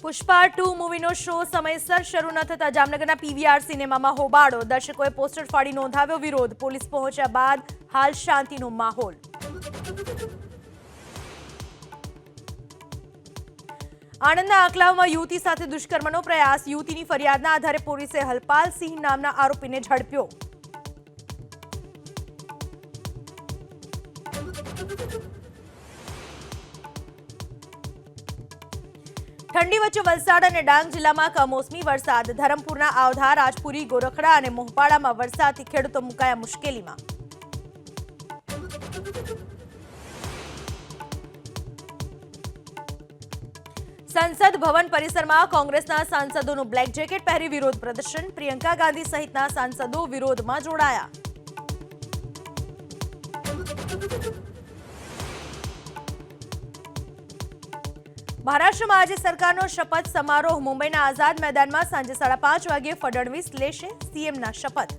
Pushpa 2 મૂવીનો show સમયસર શરૂ ન થતા જામનગરના પીવીઆર સિનેમામાં હોબાળો. દર્શકોએ પોસ્ટર ફાડી નોંધાવ્યો વિરોધ. પોલીસ પહોંચ્યા બાદ હાલ શાંતિનો માહોલ. આણંદના આંકલાવમાં યુવતી સાથે દુષ્કર્મનો પ્રયાસ. યુવતીની ફરિયાદના આધારે પોલીસે હલપાલ સિંહ નામના આરોપીને ઝડપ્યો. ઠંડી વચ્ચે વલસાડ અને ડાંગ જિલ્લામાં કમોસમી વરસાદ. ધરમપુરના આવધા, રાજપુરી, ગોરખડા અને મોહપાડામાં વરસાદથી ખેડૂતો મુકાયા મુશ્કેલીમાં. સંસદ ભવન પરિસરમાં કોંગ્રેસના સાંસદોનું બ્લેક જેકેટ પહેરી વિરોધ પ્રદર્શન. પ્રિયંકા ગાંધી સહિતના સાંસદો વિરોધમાં જોડાયા. મહારાષ્ટ્રમાં આજે સરકારનો શપથ સમારોહ. મુંબઈના આઝાદ મેદાનમાં સાંજે 5:30 વાગ્યે ફડણવીસ લેશે સીએમના શપથ.